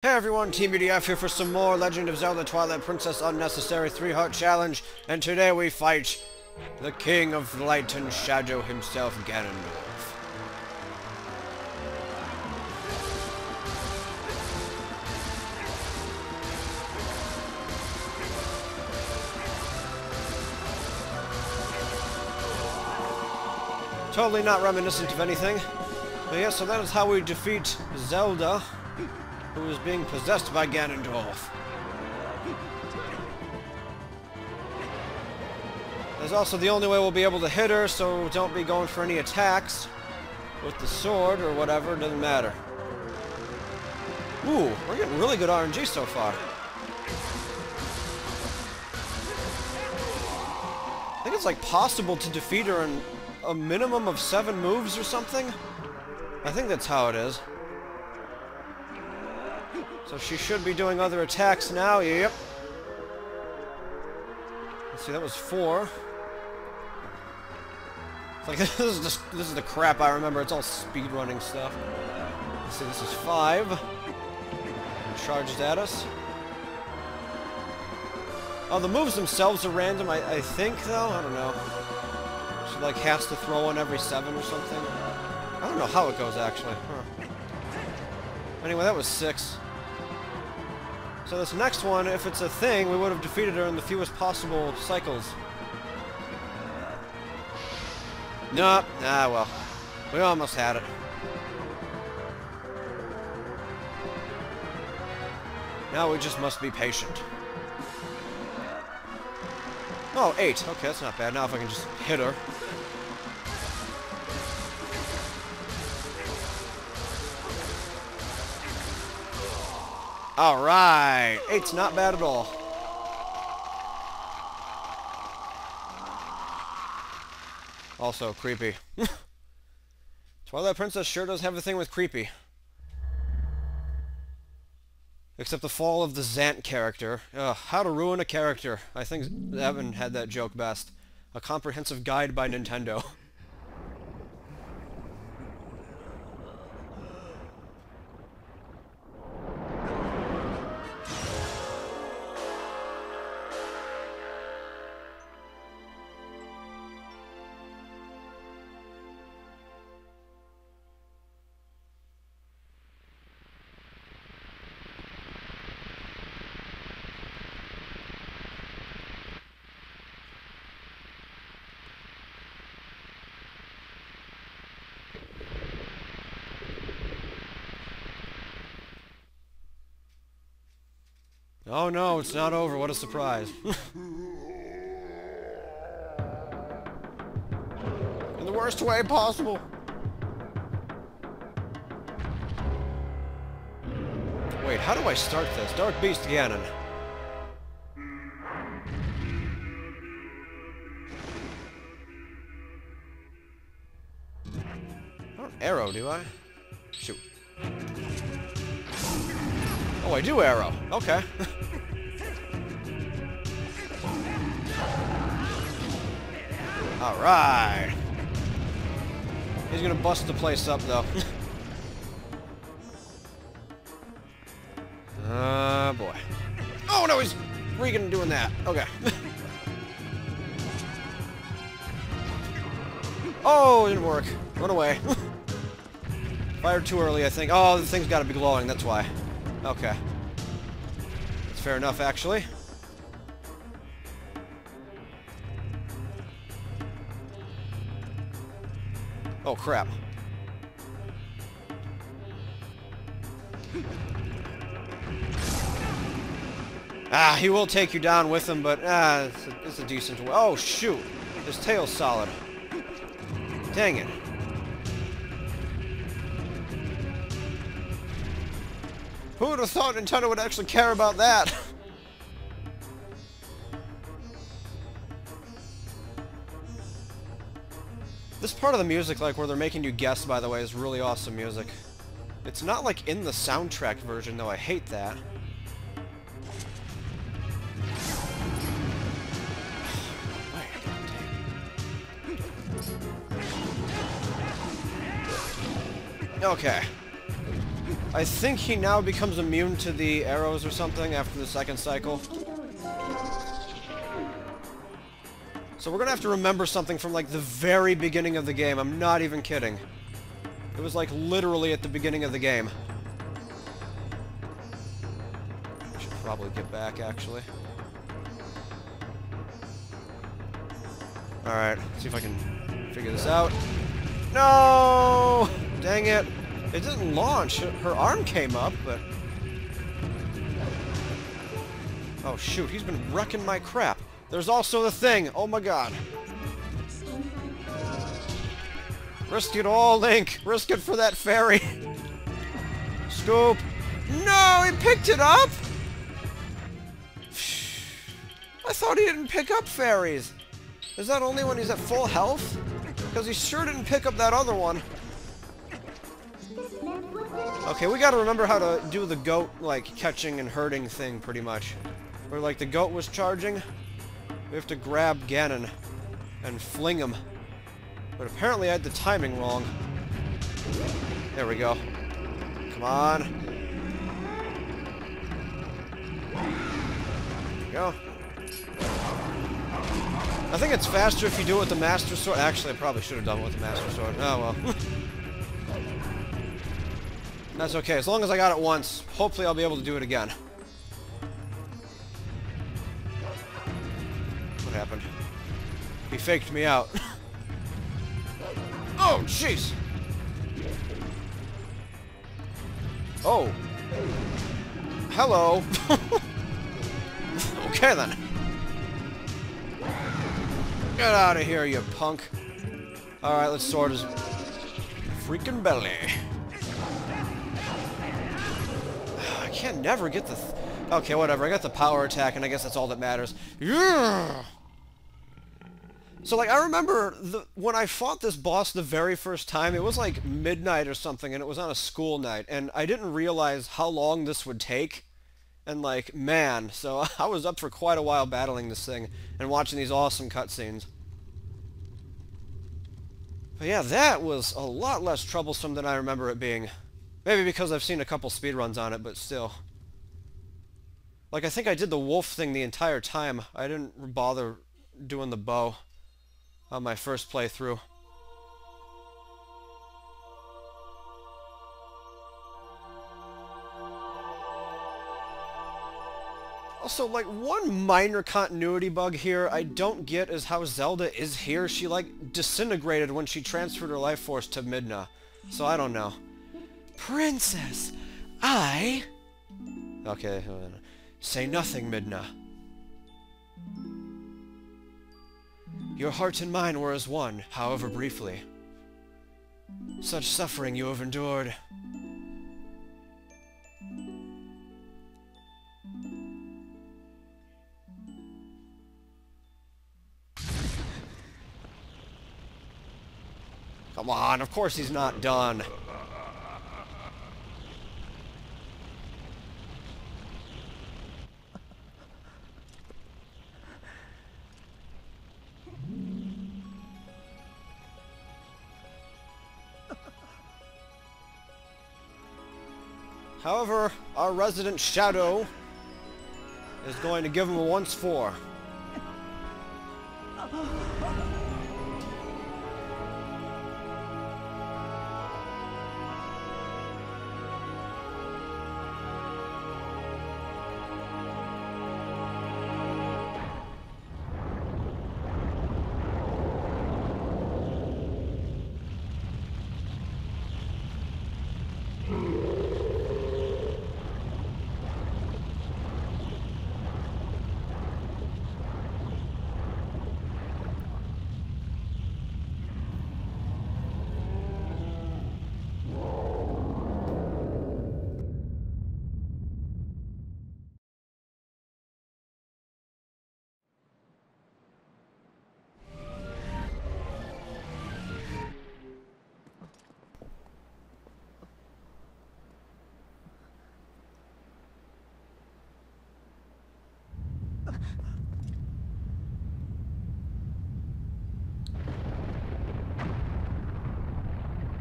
Hey everyone, Team BDF here for some more Legend of Zelda Twilight Princess Unnecessary 3-Heart Challenge, and today we fight the King of Light and Shadow himself, Ganondorf. Totally not reminiscent of anything. But yeah, so that is how we defeat Zelda, who is being possessed by Ganondorf. That's also the only way we'll be able to hit her, so don't be going for any attacks with the sword or whatever, it doesn't matter. Ooh, we're getting really good RNG so far. I think it's like possible to defeat her in a minimum of 7 moves or something. I think that's how it is. So she should be doing other attacks now. Yep. Let's see, that was 4. It's like this is the crap I remember. It's all speedrunning stuff. Let's see, this is 5. Charged at us. Oh, the moves themselves are random, I think, though. I don't know. She like has to throw one every 7 or something. I don't know how it goes actually. Huh. Anyway, that was 6. So this next one, if it's a thing, we would have defeated her in the fewest possible cycles. Nope. Ah, well. We almost had it. Now we just must be patient. Oh, 8. Okay, that's not bad. Now if I can just hit her. Alright! 8's not bad at all. Also, creepy. Twilight Princess sure does have a thing with creepy. Except the fall of the Zant character. Ugh, how to ruin a character. I think Evan had that joke best. A comprehensive guide by Nintendo. Oh no, it's not over. What a surprise. In the worst way possible. Wait, how do I start this? Dark Beast Ganon. I don't arrow, do I? Shoot. Oh, I do arrow. Okay. Alright. He's gonna bust the place up, though. Boy. Oh, no, he's freaking doing that. Okay. Oh, it didn't work. Run away. Fired too early, I think. Oh, the thing's gotta be glowing, that's why. Okay. That's fair enough, actually. Oh, crap. Ah, he will take you down with him, but it's a decent way. Oh, shoot. His tail's solid. Dang it. Who would have thought Nintendo would actually care about that? This part of the music, like, where they're making you guess, by the way, is really awesome music. It's not, like, in the soundtrack version, though. I hate that. Okay. I think he now becomes immune to the arrows or something after the second cycle. So we're gonna have to remember something from, like, the very beginning of the game. I'm not even kidding. It was, like, literally at the beginning of the game. I should probably get back, actually. Alright, see if I can figure this out. No! Dang it. It didn't launch. Her arm came up, but... Oh, shoot. He's been wrecking my crap. There's also the thing. Oh, my God. Risk it all, Link. Risk it for that fairy. Scoop. No! He picked it up? I thought he didn't pick up fairies. Is that only when he's at full health? Because he sure didn't pick up that other one. Okay, we gotta remember how to do the goat, like, catching and hurting thing, pretty much. Where, like, the goat was charging, we have to grab Ganon and fling him. But apparently I had the timing wrong. There we go. Come on. There we go. I think it's faster if you do it with the Master Sword. Actually, I probably should have done it with the Master Sword. Oh, well. That's okay. As long as I got it once, hopefully I'll be able to do it again. What happened? He faked me out. Oh, jeez! Oh. Hello. Okay, then. Get out of here, you punk. Alright, let's sword his freaking belly. I can't never get the... Okay, whatever. I got the power attack, and I guess that's all that matters. Yeah! So, like, I remember when I fought this boss the very first time, it was like midnight or something, and it was on a school night, and I didn't realize how long this would take. And, like, man, so I was up for quite a while battling this thing and watching these awesome cutscenes. But yeah, that was a lot less troublesome than I remember it being. Maybe because I've seen a couple speedruns on it, but still. Like, I think I did the wolf thing the entire time. I didn't bother doing the bow on my first playthrough. Also, like, one minor continuity bug here I don't get is how Zelda is here. She, like, disintegrated when she transferred her life force to Midna. So I don't know. Princess, I... Okay, say nothing, Midna. Your heart and mine were as one, however briefly. Such suffering you have endured. Come on, of course he's not done. However, our resident Shadow is going to give him a once-for.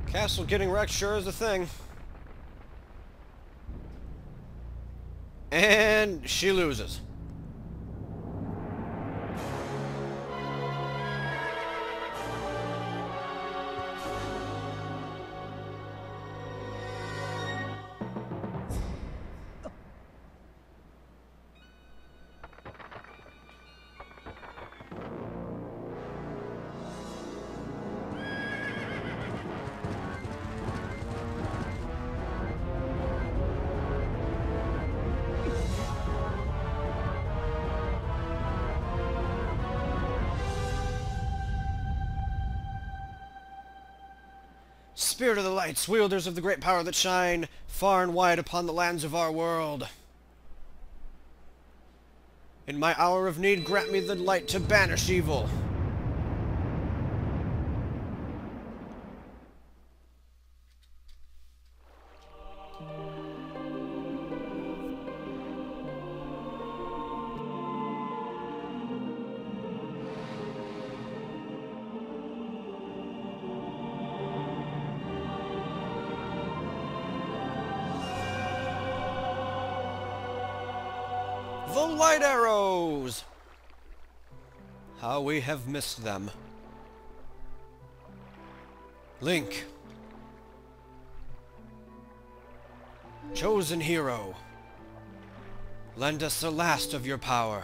Castle getting wrecked sure is a thing. And she loses. Spirit of the lights, wielders of the great power that shine far and wide upon the lands of our world. In my hour of need, grant me the light to banish evil. The light arrows! How we have missed them. Link. Chosen hero. Lend us the last of your power.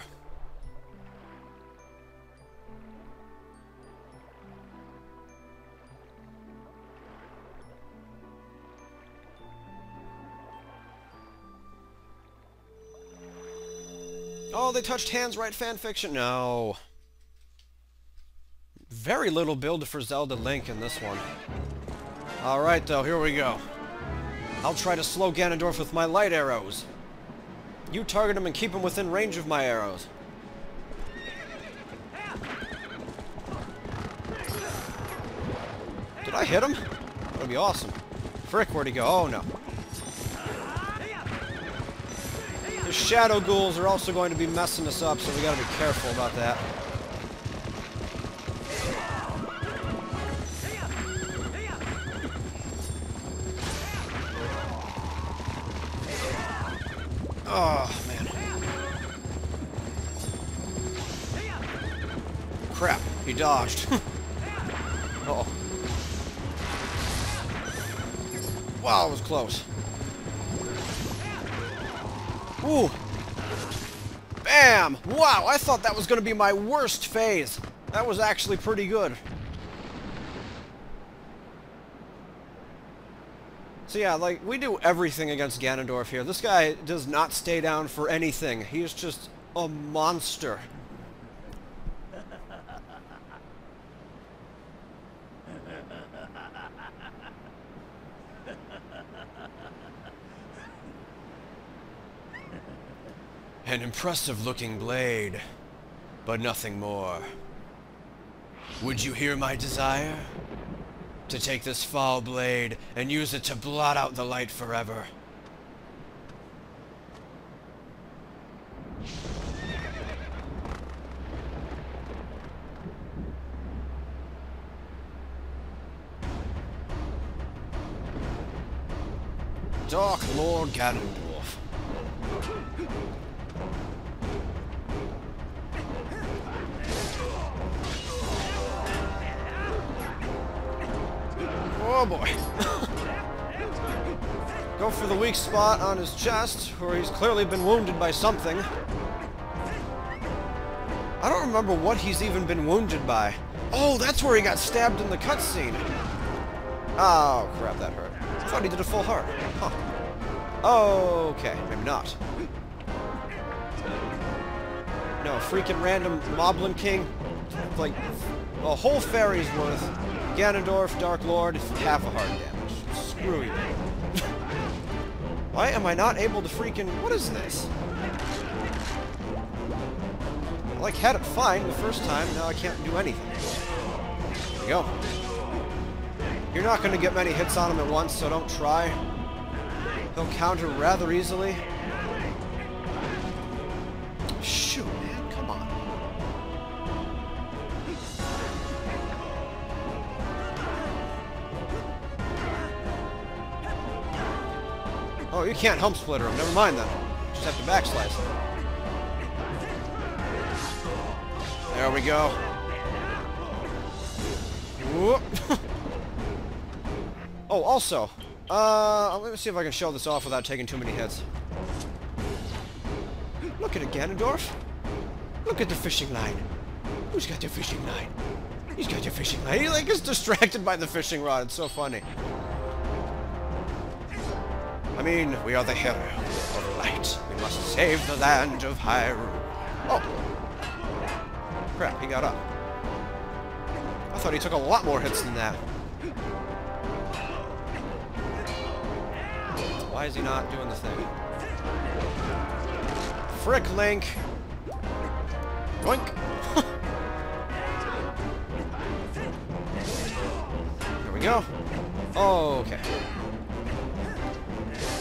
Oh, they touched hands, right? Fanfiction? No. Very little build for Zelda Link in this one. Alright, though, here we go. I'll try to slow Ganondorf with my light arrows. You target him and keep him within range of my arrows. Did I hit him? That would be awesome. Frick, where'd he go? Oh, no. The shadow ghouls are also going to be messing us up, so we gotta be careful about that. Oh, man. Crap, he dodged. Uh-oh. Wow, it was close. Ooh. Bam! Wow, I thought that was going to be my worst phase. That was actually pretty good. So yeah, like, we do everything against Ganondorf here. This guy does not stay down for anything. He is just a monster. An impressive-looking blade, but nothing more. Would you hear my desire? To take this foul blade and use it to blot out the light forever. Dark Lord Ganondorf. Oh boy. Go for the weak spot on his chest, where he's clearly been wounded by something. I don't remember what he's even been wounded by. Oh, that's where he got stabbed in the cutscene. Oh, crap, that hurt. I thought he did a full heart. Huh. Okay, maybe not. No, freaking random Moblin King. Like, a whole fairy's worth. Ganondorf, Dark Lord, half a heart damage. Screw you. Why am I not able to freaking... What is this? I, like, had it fine the first time, now I can't do anything. There we go. You're not going to get many hits on him at once, so don't try. He'll counter rather easily. Shoot, man, come on. Oh, you can't hump splitter him. Never mind then. just have to backslice. There we go. Whoop. Oh, also, let me see if I can show this off without taking too many hits. Look at it, Ganondorf. Look at the fishing line. Who's got the fishing line? He's got the fishing line. He like is distracted by the fishing rod. It's so funny. I mean, we are the hero of light. We must save the land of Hyrule. Oh! Crap, he got up. I thought he took a lot more hits than that. Why is he not doing the thing? Frick, Link! Boink! There we go. Oh, okay.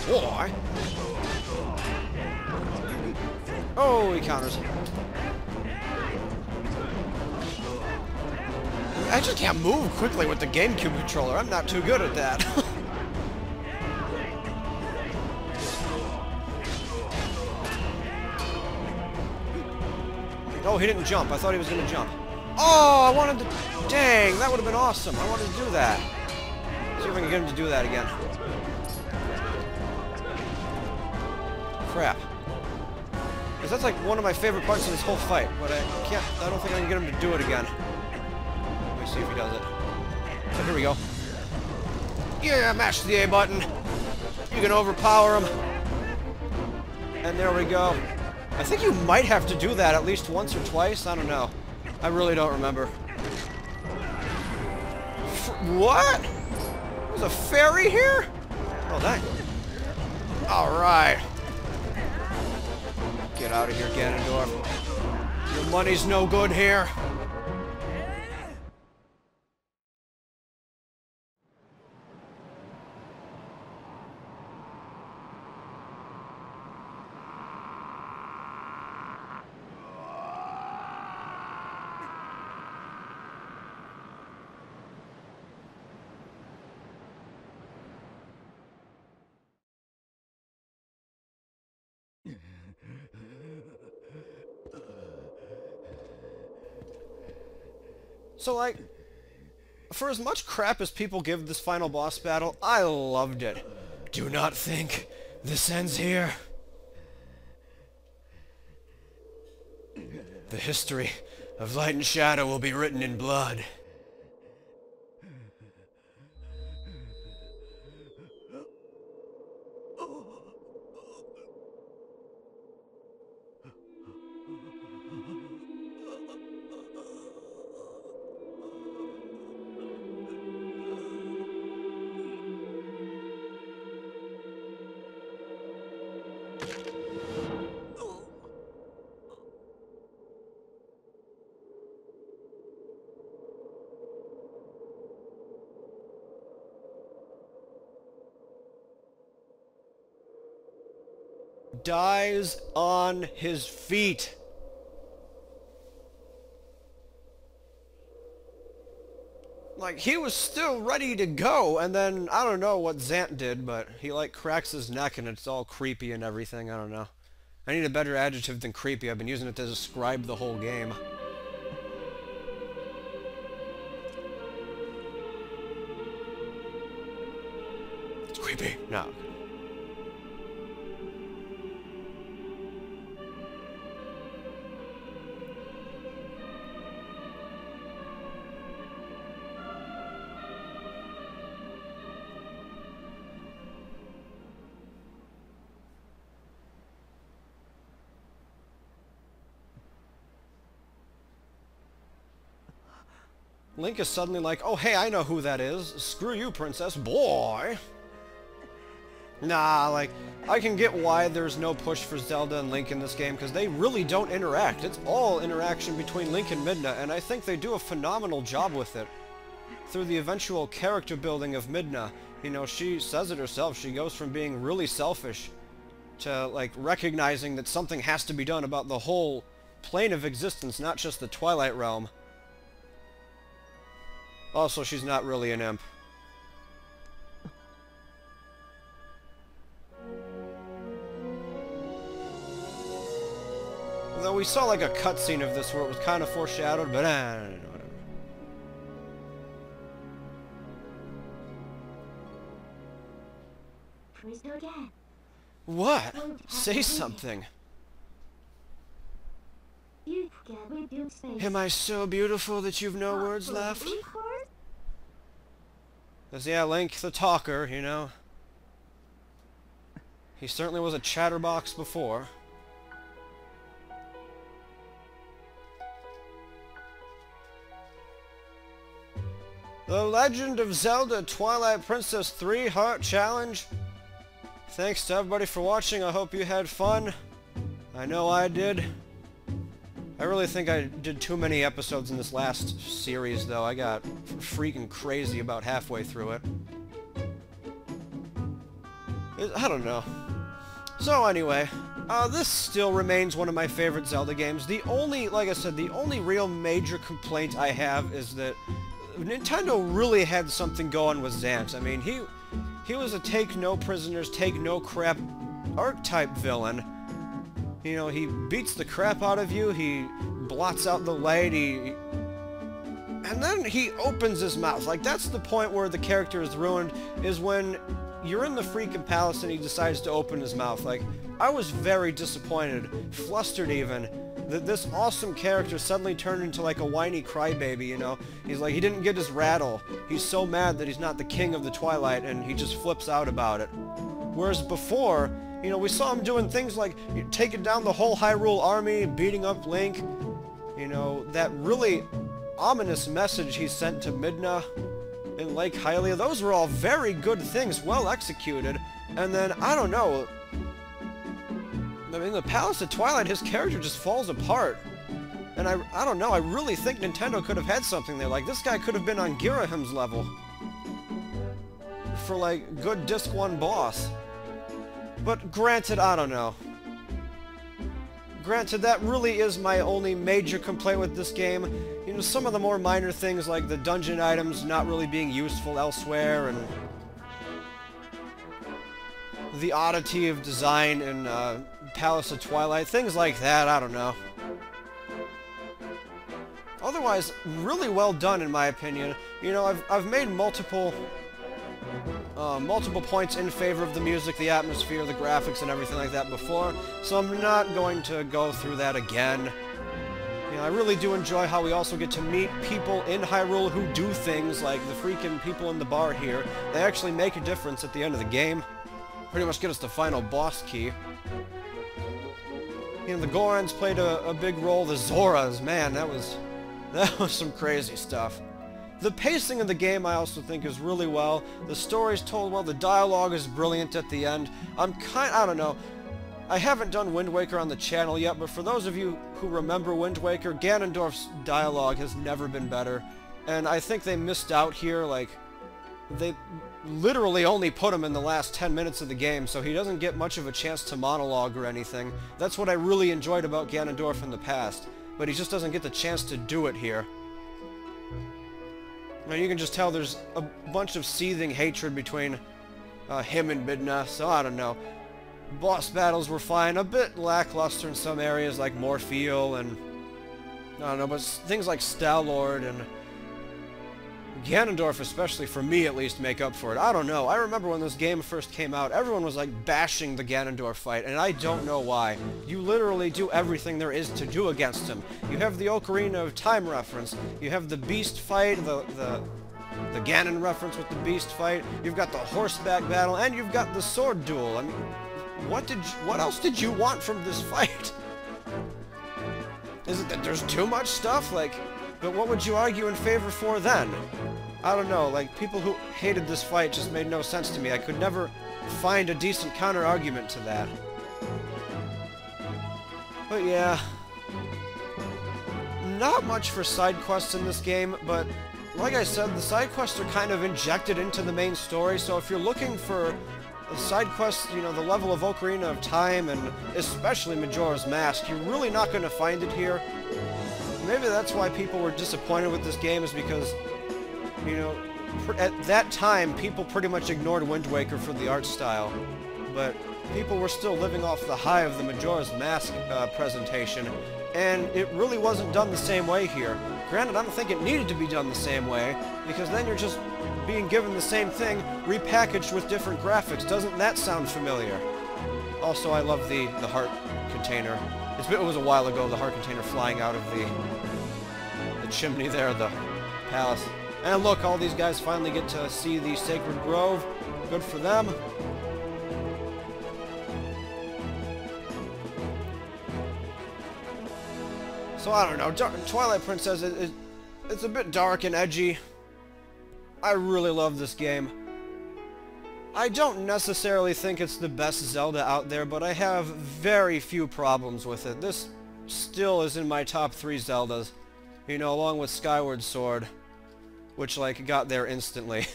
Boy! Oh, he counters. I just can't move quickly with the GameCube controller. I'm not too good at that. Oh, he didn't jump. I thought he was going to jump. Oh, I wanted to... Dang, that would have been awesome. I wanted to do that. See if I can get him to do that again. Crap. Because that's like one of my favorite parts of this whole fight, but I don't think I can get him to do it again. Let me see if he does it. So here we go. Yeah, mash the A button. You can overpower him. And there we go. I think you might have to do that at least once or twice. I don't know. I really don't remember. What? There's a fairy here? Oh, dang. Alright. Get out of here, Ganondorf. Your money's no good here. So, like, for as much crap as people give this final boss battle, I loved it. Do not think this ends here. The history of light and shadow will be written in blood. Dies on his feet. Like, he was still ready to go, and then, I don't know what Zant did, but he, like, cracks his neck, and it's all creepy and everything. I don't know. I need a better adjective than creepy. I've been using it to describe the whole game. It's creepy. No. Link is suddenly like, oh hey, I know who that is. Screw you, princess. Boy! Nah, like, I can get why there's no push for Zelda and Link in this game, because they really don't interact. It's all interaction between Link and Midna, and I think they do a phenomenal job with it. Through the eventual character building of Midna, you know, she says it herself, she goes from being really selfish to, like, recognizing that something has to be done about the whole plane of existence, not just the Twilight Realm. Also, she's not really an imp. Though we saw like a cutscene of this where it was kind of foreshadowed, but whatever. What? Say something. Am I so beautiful that you've no words left? Because, yeah, Link the talker, you know. He certainly was a chatterbox before. The Legend of Zelda Twilight Princess 3 Heart Challenge. Thanks to everybody for watching. I hope you had fun. I know I did. I really think I did too many episodes in this last series, though. I got freaking crazy about halfway through it. I don't know. So anyway, this still remains one of my favorite Zelda games. The only, like I said, the only real major complaint I have is that Nintendo really had something going with Zant. I mean, he was a take-no-prisoners, take-no-crap archetype villain. You know, he beats the crap out of you, he blots out the light, and then he opens his mouth. Like, that's the point where the character is ruined, is when you're in the freaking palace and he decides to open his mouth. Like, I was very disappointed, flustered even, that this awesome character suddenly turned into like a whiny crybaby, you know? He's like, he didn't get his rattle. He's so mad that he's not the king of the Twilight, and he just flips out about it. Whereas before, you know, we saw him doing things like taking down the whole Hyrule army, beating up Link. You know, that really ominous message he sent to Midna in Lake Hylia. Those were all very good things, well executed. And then, I don't know, I mean, the Palace of Twilight, his character just falls apart. And I don't know, I really think Nintendo could have had something there. Like, this guy could have been on Girahim's level for, like, good Disc 1 boss. But granted, I don't know. Granted, that really is my only major complaint with this game. You know, some of the more minor things like the dungeon items not really being useful elsewhere, and the oddity of design in Palace of Twilight, things like that, I don't know. Otherwise, really well done in my opinion. You know, I've made multiple points in favor of the music, the atmosphere, the graphics, and everything like that before, so I'm not going to go through that again. You know, I really do enjoy how we also get to meet people in Hyrule who do things like the freaking people in the bar here. They actually make a difference at the end of the game. Pretty much get us the final boss key. You know, the Gorons played a big role. The Zoras, man, that was some crazy stuff. The pacing of the game I also think is really well. The story's told well. The dialogue is brilliant at the end. I don't know. I haven't done Wind Waker on the channel yet, but for those of you who remember Wind Waker, Ganondorf's dialogue has never been better. And I think they missed out here. Like, they literally only put him in the last 10 minutes of the game, so he doesn't get much of a chance to monologue or anything. That's what I really enjoyed about Ganondorf in the past, but he just doesn't get the chance to do it here. Now you can just tell there's a bunch of seething hatred between him and Midna, so I don't know. Boss battles were fine, a bit lackluster in some areas like Morpheal and I don't know, but things like Stalord and Ganondorf, especially for me at least, make up for it. I don't know. I remember when this game first came out, everyone was like bashing the Ganondorf fight, and I don't know why. You literally do everything there is to do against him. You have the Ocarina of Time reference, you have the Beast fight, the Ganon reference with the Beast fight, you've got the horseback battle, and you've got the sword duel. I mean, what else did you want from this fight? Is it that there's too much stuff? Like, but what would you argue in favor for then? I don't know, like, people who hated this fight just made no sense to me. I could never find a decent counter-argument to that. But yeah, not much for side quests in this game, but like I said, the side quests are kind of injected into the main story, so if you're looking for a side quest, you know, the level of Ocarina of Time, and especially Majora's Mask, you're really not going to find it here. Maybe that's why people were disappointed with this game, is because, you know, at that time, people pretty much ignored Wind Waker for the art style. But people were still living off the high of the Majora's Mask presentation, and it really wasn't done the same way here. Granted, I don't think it needed to be done the same way, because then you're just being given the same thing, repackaged with different graphics. Doesn't that sound familiar? Also, I love the heart container. It was a while ago, the heart container flying out of the chimney there, the palace. And look, all these guys finally get to see the Sacred Grove. Good for them. So I don't know, Twilight Princess, it's a bit dark and edgy. I really love this game. I don't necessarily think it's the best Zelda out there, but I have very few problems with it. This still is in my top 3 Zeldas, you know, along with Skyward Sword, which, like, got there instantly.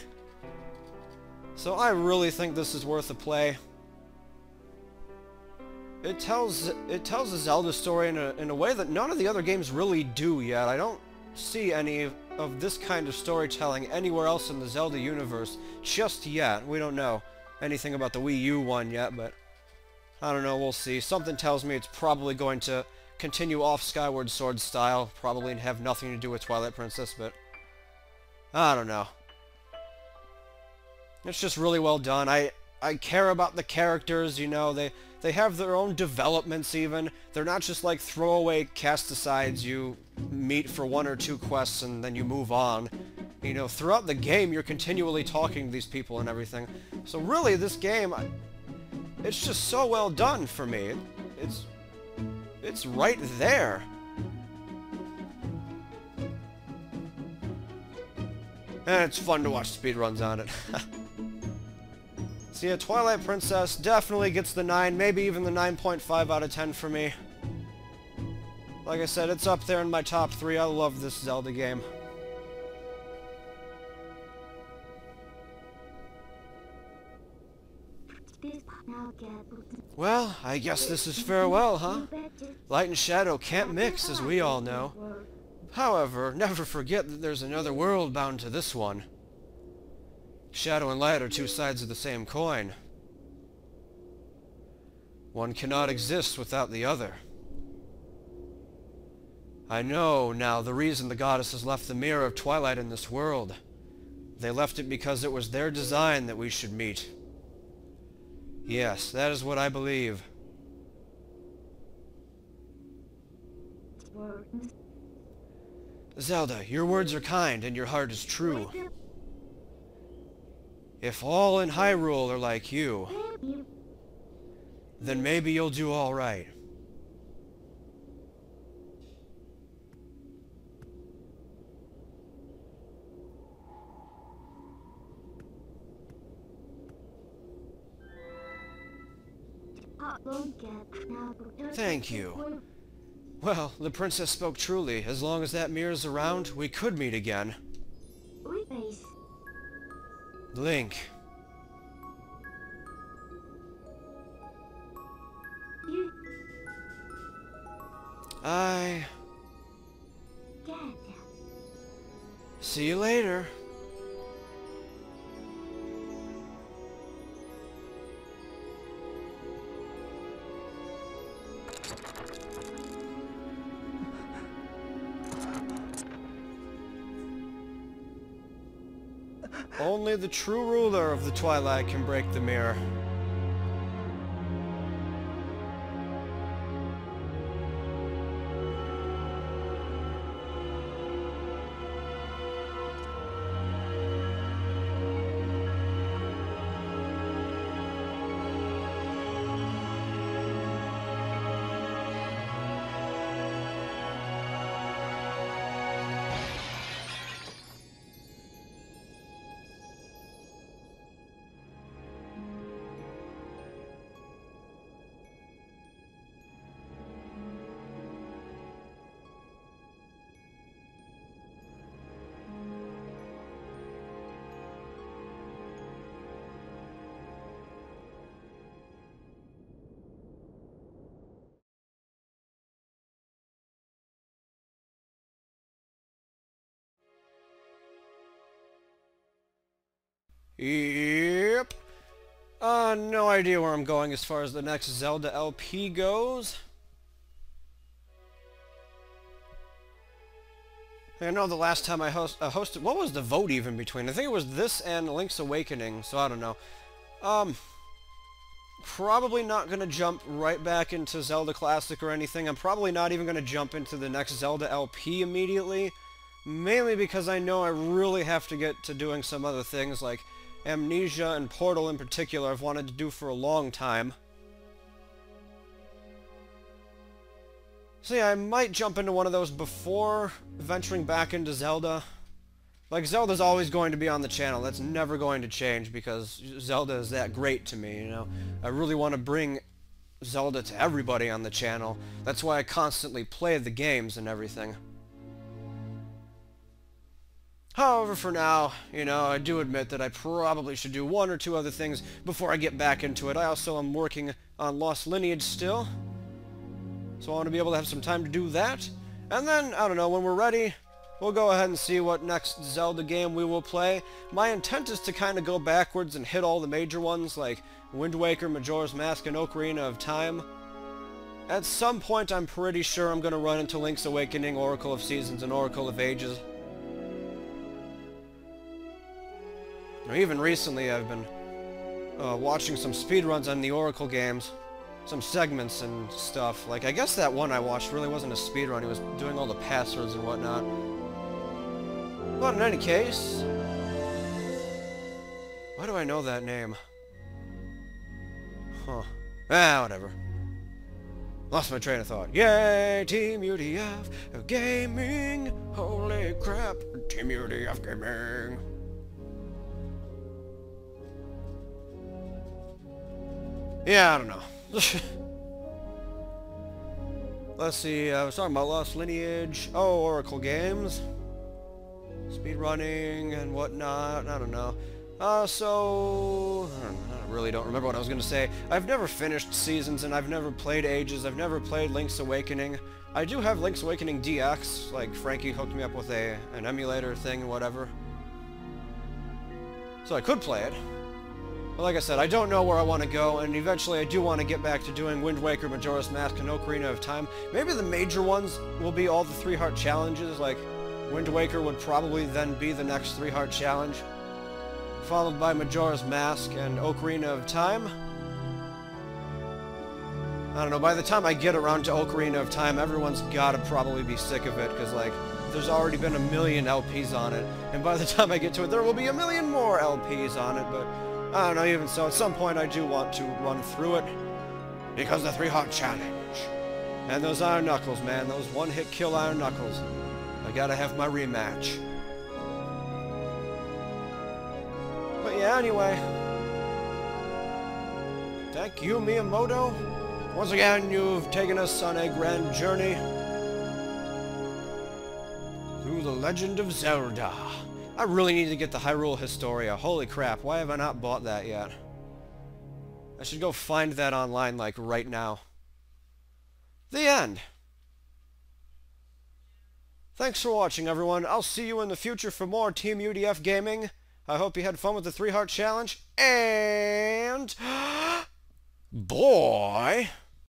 So I really think this is worth a play. It tells a Zelda story in a way that none of the other games really do yet. I don't see any of this kind of storytelling anywhere else in the Zelda universe just yet. We don't know anything about the Wii U one yet, but I don't know, we'll see. Something tells me it's probably going to continue off Skyward Sword style, probably have nothing to do with Twilight Princess, but I don't know. It's just really well done. I care about the characters, you know, they have their own developments even. They're not just like throwaway cast-asides you meet for 1 or 2 quests and then you move on. You know, throughout the game you're continually talking to these people and everything. So really, this game, it's just so well done for me. It's right there. And it's fun to watch speedruns on it. So yeah, Twilight Princess definitely gets the 9, maybe even the 9.5 out of 10 for me. Like I said, it's up there in my top 3. I love this Zelda game. Well, I guess this is farewell, huh? Light and shadow can't mix, as we all know. However, never forget that there's another world bound to this one. Shadow and light are 2 sides of the same coin. One cannot exist without the other. I know now the reason the goddesses left the mirror of Twilight in this world. They left it because it was their design that we should meet. Yes, that is what I believe. Zelda, your words are kind and your heart is true. If all in Hyrule are like you, then maybe you'll do all right. Thank you. Well, the princess spoke truly. As long as that mirror's around, we could meet again. Link. See you later. Only the true ruler of the Twilight can break the mirror. Yep. No idea where I'm going as far as the next Zelda LP goes. I know the last time I hosted... What was the vote even between? I think it was this and Link's Awakening, so I don't know. Probably not going to jump right back into Zelda Classic or anything. I'm probably not even going to jump into the next Zelda LP immediately. Mainly because I know I really have to get to doing some other things, like Amnesia and Portal in particular I've wanted to do for a long time. So yeah, I might jump into one of those before venturing back into Zelda. Like, Zelda's always going to be on the channel. That's never going to change because Zelda is that great to me, you know. I really want to bring Zelda to everybody on the channel. That's why I constantly play the games and everything. However, for now, you know, I do admit that I probably should do one or two other things before I get back into it. I also am working on Lost Lineage still, so I want to be able to have some time to do that. And then, I don't know, when we're ready, we'll go ahead and see what next Zelda game we will play. My intent is to kind of go backwards and hit all the major ones, like Wind Waker, Majora's Mask, and Ocarina of Time. At some point, I'm pretty sure I'm going to run into Link's Awakening, Oracle of Seasons, and Oracle of Ages. Even recently, I've been watching some speedruns on the Oracle games. Some segments and stuff. Like, I guess that one I watched really wasn't a speedrun. He was doing all the passwords and whatnot. But in any case... Why do I know that name? Huh. Whatever. Lost my train of thought. Yay, Team UDF Gaming! Holy crap, Team UDF Gaming! Yeah, I don't know. Let's see, I was talking about Lost Lineage. Oh, Oracle games. Speedrunning and whatnot. I don't know. I really don't remember what I was going to say. I've never finished Seasons, and I've never played Ages. I've never played Link's Awakening. I do have Link's Awakening DX. Like, Frankie hooked me up with an emulator thing, whatever. So I could play it. But like I said, I don't know where I want to go, and eventually I do want to get back to doing Wind Waker, Majora's Mask, and Ocarina of Time. Maybe the major ones will be all the 3-heart challenges, like Wind Waker would probably then be the next 3-heart challenge, followed by Majora's Mask and Ocarina of Time. I don't know, by the time I get around to Ocarina of Time, everyone's gotta probably be sick of it, because, like, there's already been a million LPs on it, and by the time I get to it, there will be a million more LPs on it, but... I don't know, even so, at some point I do want to run through it, because the 3-heart challenge. And those Iron Knuckles, man, those one-hit kill Iron Knuckles. I gotta have my rematch. But yeah, anyway. Thank you, Miyamoto. Once again, you've taken us on a grand journey through the Legend of Zelda. I really need to get the Hyrule Historia. Holy crap, why have I not bought that yet? I should go find that online, like, right now. The end. Thanks for watching, everyone. I'll see you in the future for more Team UDF Gaming. I hope you had fun with the 3-heart challenge. And... boy...